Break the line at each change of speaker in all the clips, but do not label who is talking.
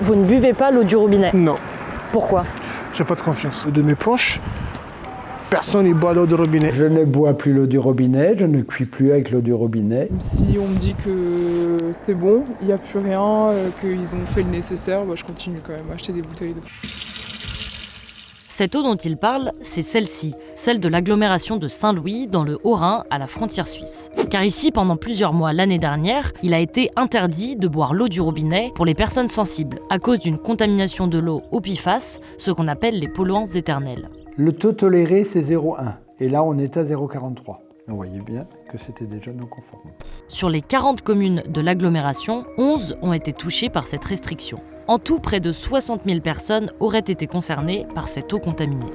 Vous ne buvez pas l'eau du robinet?
Non,
Pourquoi?
j'ai pas de confiance. De mes proches, personne ne boit l'eau du robinet.
Je ne bois plus l'eau du robinet, je ne cuis plus avec l'eau du robinet.
Si on me dit que c'est bon, il n'y a plus rien, qu'ils ont fait le nécessaire, je continue quand même à acheter des bouteilles d'eau.
Cette eau dont il parle, c'est celle-ci, celle de l'agglomération de Saint-Louis, dans le Haut-Rhin, à la frontière suisse. Car ici, pendant plusieurs mois l'année dernière, il a été interdit de boire l'eau du robinet pour les personnes sensibles, à cause d'une contamination de l'eau au PFAS, ce qu'on appelle les polluants éternels.
Le taux toléré, c'est 0,1. Et là, on est à 0,43. Vous voyez bien que c'était déjà non conforme.
Sur les 40 communes de l'agglomération, 11 ont été touchées par cette restriction. En tout, près de 60 000 personnes auraient été concernées par cette eau contaminée.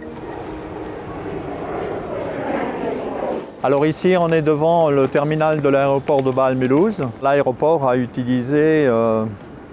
Alors ici, on est devant le terminal de l'aéroport de Bâle-Mulhouse. L'aéroport a utilisé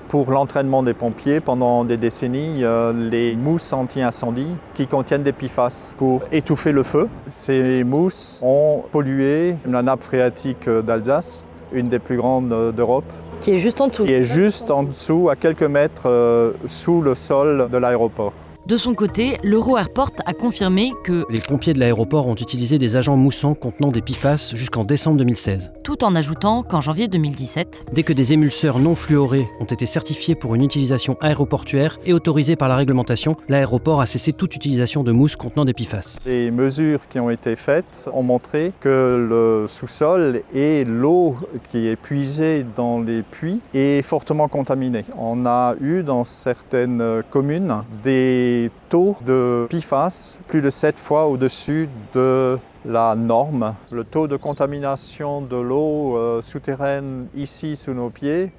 pour l'entraînement des pompiers pendant des décennies les mousses anti-incendie qui contiennent des PFAS pour étouffer le feu. Ces mousses ont pollué la nappe phréatique d'Alsace, une des plus grandes d'Europe.
Qui est juste en dessous.
Qui est juste en dessous, à quelques mètres sous le sol de l'aéroport.
De son côté, l'Euro-Airport a confirmé que
les pompiers de l'aéroport ont utilisé des agents moussants contenant des PFAS jusqu'en décembre 2016.
Tout en ajoutant qu'en janvier 2017,
dès que des émulseurs non fluorés ont été certifiés pour une utilisation aéroportuaire et autorisés par la réglementation, l'aéroport a cessé toute utilisation de mousse contenant des PFAS.
Les mesures qui ont été faites ont montré que le sous-sol et l'eau qui est puisée dans les puits est fortement contaminée. On a eu dans certaines communes des taux de PFAS plus de 7 fois au-dessus de la norme. Le taux de contamination de l'eau souterraine ici sous nos pieds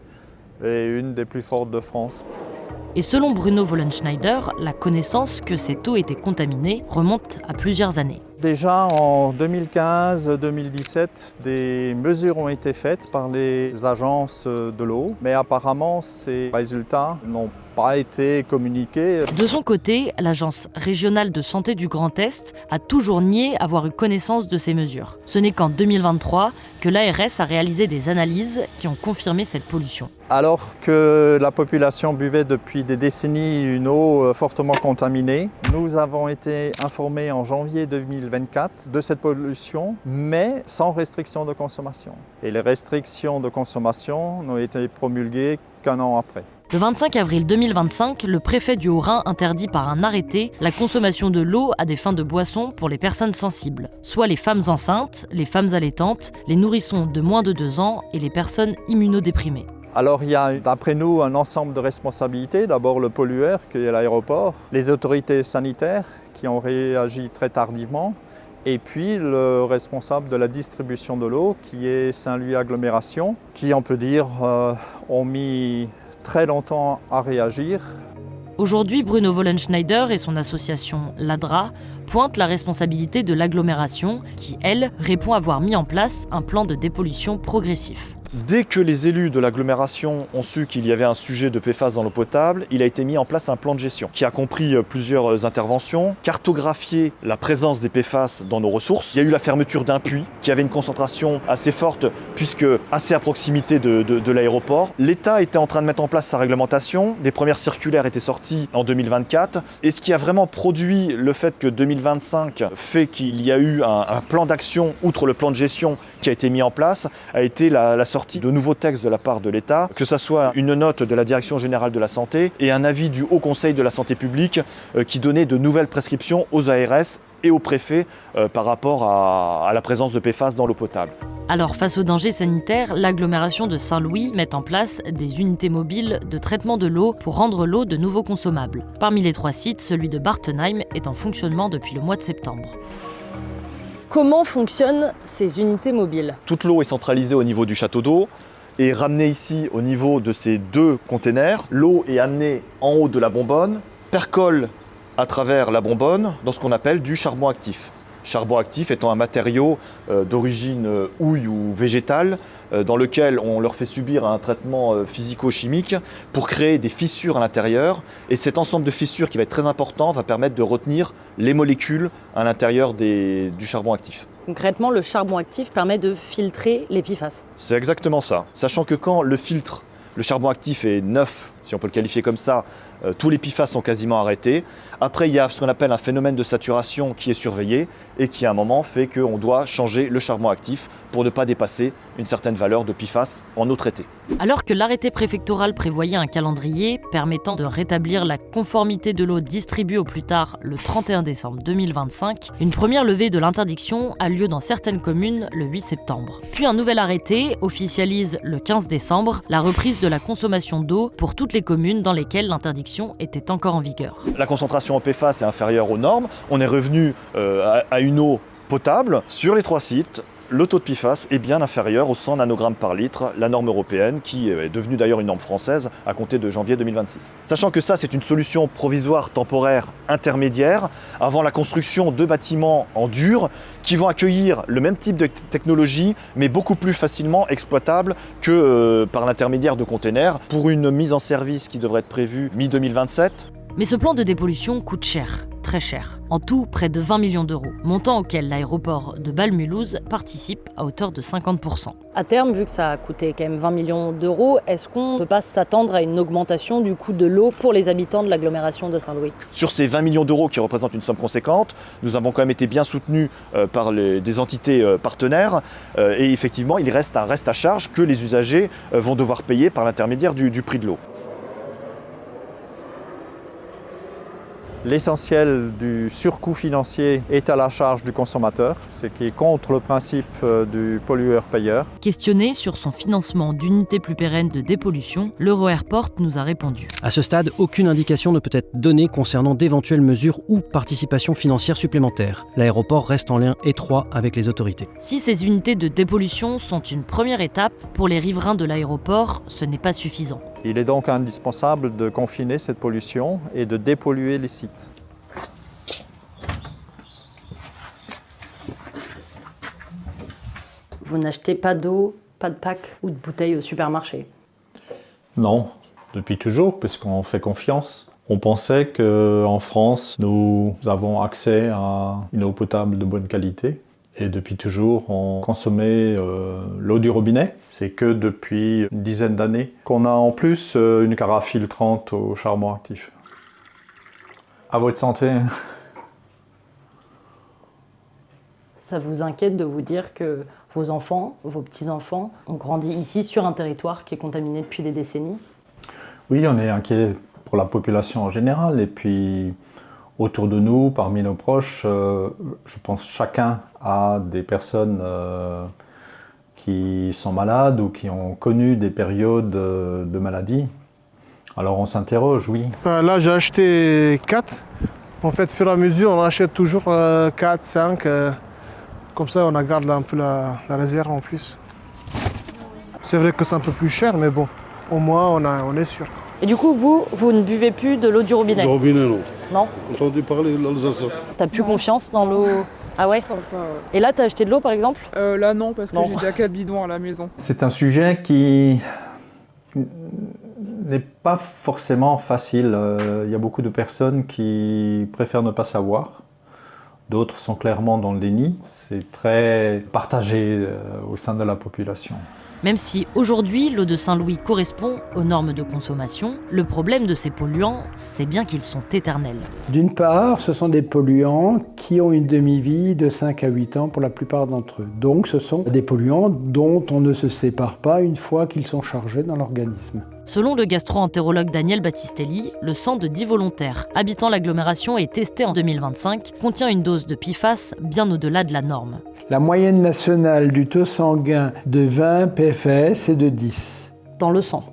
est une des plus fortes de France.
Et selon Bruno Wollenschneider, la connaissance que cette eau était contaminée remonte à plusieurs années.
Déjà en 2015-2017, des mesures ont été faites par les agences de l'eau, mais apparemment ces résultats n'ont pas été communiqués.
De son côté, l'Agence régionale de santé du Grand Est a toujours nié avoir eu connaissance de ces mesures. Ce n'est qu'en 2023 que l'ARS a réalisé des analyses qui ont confirmé cette pollution.
Alors que la population buvait depuis des décennies une eau fortement contaminée, nous avons été informés en janvier 2024 de cette pollution, mais sans restriction de consommation. Et les restrictions de consommation n'ont été promulguées qu'un an après.
Le 25 avril 2025, le préfet du Haut-Rhin interdit par un arrêté la consommation de l'eau à des fins de boisson pour les personnes sensibles, soit les femmes enceintes, les femmes allaitantes, les nourrissons de moins de 2 ans et les personnes immunodéprimées.
Alors il y a d'après nous un ensemble de responsabilités. D'abord le pollueur qui est l'aéroport, les autorités sanitaires qui ont réagi très tardivement, et puis le responsable de la distribution de l'eau qui est Saint-Louis Agglomération, qui on peut dire ont mis très longtemps à réagir.
Aujourd'hui, Bruno Wollenschneider et son association l'ADRA pointent la responsabilité de l'agglomération qui, elle, répond avoir mis en place un plan de dépollution progressif.
Dès que les élus de l'agglomération ont su qu'il y avait un sujet de PFAS dans l'eau potable, il a été mis en place un plan de gestion qui a compris plusieurs interventions, cartographier la présence des PFAS dans nos ressources. Il y a eu la fermeture d'un puits qui avait une concentration assez forte puisque assez à proximité de l'aéroport. L'État était en train de mettre en place sa réglementation, des premières circulaires étaient sorties en 2024 et ce qui a vraiment produit le fait que 2025 fait qu'il y a eu un plan d'action, outre le plan de gestion qui a été mis en place, a été la sortie de nouveaux textes de la part de l'État, que ce soit une note de la Direction générale de la santé et un avis du Haut Conseil de la santé publique qui donnait de nouvelles prescriptions aux ARS et aux préfets par rapport à la présence de PFAS dans l'eau potable.
Alors, face aux dangers sanitaires, l'agglomération de Saint-Louis met en place des unités mobiles de traitement de l'eau pour rendre l'eau de nouveau consommable. Parmi les 3 sites, celui de Bartenheim est en fonctionnement depuis le mois de septembre. Comment fonctionnent ces unités mobiles?
Toute l'eau est centralisée au niveau du château d'eau et ramenée ici au niveau de ces 2 containers. L'eau est amenée en haut de la bonbonne, percole à travers la bonbonne dans ce qu'on appelle du charbon actif. Charbon actif étant un matériau d'origine houille ou végétale dans lequel on leur fait subir un traitement physico-chimique pour créer des fissures à l'intérieur. Et cet ensemble de fissures qui va être très important va permettre de retenir les molécules à l'intérieur du charbon actif.
Concrètement, le charbon actif permet de filtrer les PFAS.
C'est exactement ça. Sachant que quand le charbon actif est neuf si on peut le qualifier comme ça, tous les PFAS sont quasiment arrêtés. Après, il y a ce qu'on appelle un phénomène de saturation qui est surveillé et qui à un moment fait qu'on doit changer le charbon actif pour ne pas dépasser une certaine valeur de PFAS en eau traitée.
Alors que l'arrêté préfectoral prévoyait un calendrier permettant de rétablir la conformité de l'eau distribuée au plus tard le 31 décembre 2025, une première levée de l'interdiction a lieu dans certaines communes le 8 septembre. Puis un nouvel arrêté officialise le 15 décembre la reprise de la consommation d'eau pour toutes les communes dans lesquelles l'interdiction était encore en vigueur.
La concentration en PFAS est inférieure aux normes. On est revenu à une eau potable sur les 3 sites. Le taux de PFAS est bien inférieur aux 100 nanogrammes par litre, la norme européenne, qui est devenue d'ailleurs une norme française à compter de janvier 2026. Sachant que ça, c'est une solution provisoire, temporaire, intermédiaire, avant la construction de bâtiments en dur qui vont accueillir le même type de technologie, mais beaucoup plus facilement exploitable que par l'intermédiaire de containers, pour une mise en service qui devrait être prévue mi-2027.
Mais ce plan de dépollution coûte cher, très cher. En tout, près de 20 millions d'euros, montant auquel l'aéroport de Bâle-Mulhouse participe à hauteur de 50%. À terme, vu que ça a coûté quand même 20 millions d'euros, est-ce qu'on ne peut pas s'attendre à une augmentation du coût de l'eau pour les habitants de l'agglomération de Saint-Louis ?
Sur ces 20 millions d'euros qui représentent une somme conséquente, nous avons quand même été bien soutenus par des entités partenaires et effectivement, il reste un reste à charge que les usagers vont devoir payer par l'intermédiaire du prix de l'eau.
L'essentiel du surcoût financier est à la charge du consommateur, ce qui est contre le principe du pollueur-payeur.
Questionné sur son financement d'unités plus pérennes de dépollution, l'Euro-Airport nous a répondu.
À ce stade, aucune indication ne peut être donnée concernant d'éventuelles mesures ou participations financières supplémentaires. L'aéroport reste en lien étroit avec les autorités.
Si ces unités de dépollution sont une première étape, pour les riverains de l'aéroport, ce n'est pas suffisant.
Il est donc indispensable de confiner cette pollution et de dépolluer les sites.
Vous n'achetez pas d'eau, pas de pack ou de bouteilles au supermarché ?
Non, depuis toujours, puisqu'on fait confiance. On pensait qu'en France, nous avons accès à une eau potable de bonne qualité. Et depuis toujours, on consommait l'eau du robinet. C'est que depuis une dizaine d'années qu'on a en plus une carafe filtrante au charbon actif. À votre santé.
Ça vous inquiète de vous dire que vos enfants, vos petits-enfants, ont grandi ici sur un territoire qui est contaminé depuis des décennies ?
Oui, on est inquiet pour la population en général. Et puis, autour de nous, parmi nos proches, je pense chacun a des personnes qui sont malades ou qui ont connu des périodes de maladie. Alors on s'interroge, oui.
Là, j'ai acheté 4. En fait, au fur et à mesure, on achète toujours 4, 5. Comme ça, on garde un peu la réserve en plus. C'est vrai que c'est un peu plus cher, mais bon, au moins, on est sûr.
Et du coup, vous ne buvez plus de l'eau du robinet ?
Le robinet, non.
Non ?
Entendu parler de l'Alsacien.
T'as plus confiance dans l'eau ? Ah ouais ?
Je pense pas, ouais.
Et là, t'as acheté de l'eau par exemple ?
Là non, parce que
Non.
j'ai déjà 4 bidons à la maison.
C'est un sujet qui n'est pas forcément facile. Il y a beaucoup de personnes qui préfèrent ne pas savoir. D'autres sont clairement dans le déni. C'est très partagé au sein de la population.
Même si aujourd'hui l'eau de Saint-Louis correspond aux normes de consommation, le problème de ces polluants, c'est bien qu'ils sont éternels.
D'une part, ce sont des polluants qui ont une demi-vie de 5 à 8 ans pour la plupart d'entre eux. Donc ce sont des polluants dont on ne se sépare pas une fois qu'ils sont chargés dans l'organisme.
Selon le gastro-entérologue Daniel Battistelli, le sang de 10 volontaires habitant l'agglomération et testé en 2025 contient une dose de PFAS bien au-delà de la norme.
La moyenne nationale du taux sanguin de 20 PFAS est de 10
Dans le sang.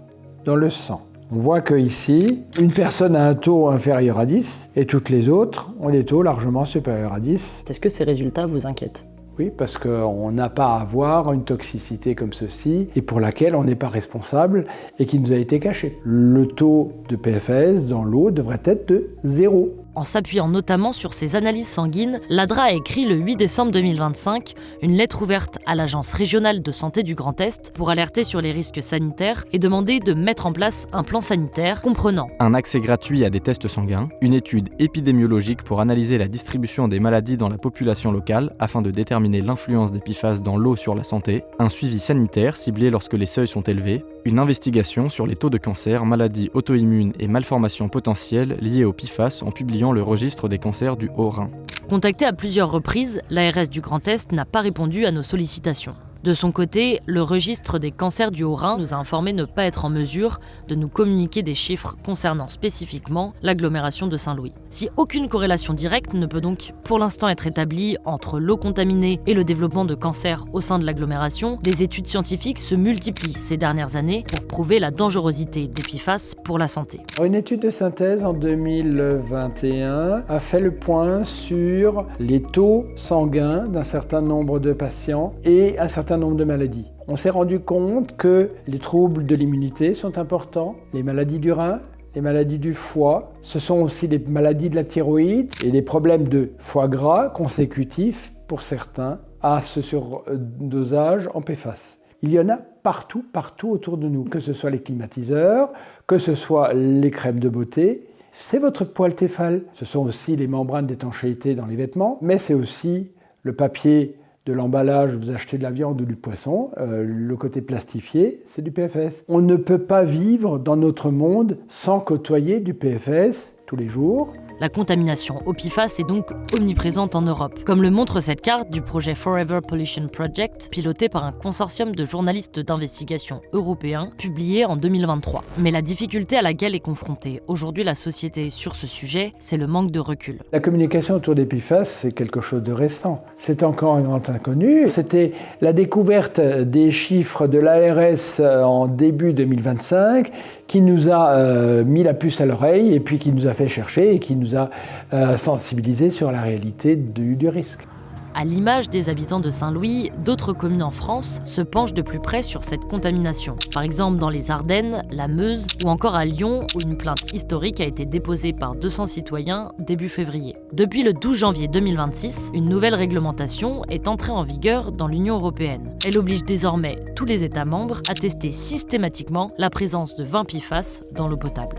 dans le sang. On voit qu'ici, une personne a un taux inférieur à 10 et toutes les autres ont des taux largement supérieurs à 10.
Est-ce que ces résultats vous inquiètent ?
Oui, parce qu'on n'a pas à avoir une toxicité comme ceci et pour laquelle on n'est pas responsable et qui nous a été cachée. Le taux de PFAS dans l'eau devrait être de 0.
En s'appuyant notamment sur ses analyses sanguines, l'ADRA a écrit le 8 décembre 2025 une lettre ouverte à l'Agence régionale de santé du Grand Est pour alerter sur les risques sanitaires et demander de mettre en place un plan sanitaire comprenant
un accès gratuit à des tests sanguins, une étude épidémiologique pour analyser la distribution des maladies dans la population locale afin de déterminer l'influence des PFAS dans l'eau sur la santé, un suivi sanitaire ciblé lorsque les seuils sont élevés, une investigation sur les taux de cancer, maladies auto-immunes et malformations potentielles liées au PFAS en publiant le registre des cancers du Haut-Rhin.
Contacté à plusieurs reprises, l'ARS du Grand Est n'a pas répondu à nos sollicitations. De son côté, le registre des cancers du Haut-Rhin nous a informé ne pas être en mesure de nous communiquer des chiffres concernant spécifiquement l'agglomération de Saint-Louis. Si aucune corrélation directe ne peut donc pour l'instant être établie entre l'eau contaminée et le développement de cancers au sein de l'agglomération, des études scientifiques se multiplient ces dernières années pour prouver la dangerosité des PFAS pour la santé.
Une étude de synthèse en 2021 a fait le point sur les taux sanguins d'un certain nombre de patients et un certain nombre de maladies. On s'est rendu compte que les troubles de l'immunité sont importants, les maladies du rein, les maladies du foie, ce sont aussi les maladies de la thyroïde et les problèmes de foie gras consécutifs pour certains à ce surdosage en PFAS. Il y en a partout autour de nous, que ce soit les climatiseurs, que ce soit les crèmes de beauté. C'est votre poêle Tefal, ce sont aussi les membranes d'étanchéité dans les vêtements, mais c'est aussi le papier de l'emballage, vous achetez de la viande ou du poisson, le côté plastifié, c'est du PFS. On ne peut pas vivre dans notre monde sans côtoyer du PFS tous les jours.
La contamination au PFAS est donc omniprésente en Europe, comme le montre cette carte du projet Forever Pollution Project, piloté par un consortium de journalistes d'investigation européens, publié en 2023. Mais la difficulté à laquelle est confrontée aujourd'hui la société sur ce sujet, c'est le manque de recul.
La communication autour des PFAS, c'est quelque chose de récent. C'est encore un grand inconnu. C'était la découverte des chiffres de l'ARS en début 2025 qui nous a mis la puce à l'oreille et puis qui nous a fait chercher et qui nous a sensibilisés sur la réalité du risque.
À l'image des habitants de Saint-Louis, d'autres communes en France se penchent de plus près sur cette contamination. Par exemple dans les Ardennes, la Meuse ou encore à Lyon où une plainte historique a été déposée par 200 citoyens début février. Depuis le 12 janvier 2026, une nouvelle réglementation est entrée en vigueur dans l'Union européenne. Elle oblige désormais tous les États membres à tester systématiquement la présence de 20 PFAS dans l'eau potable.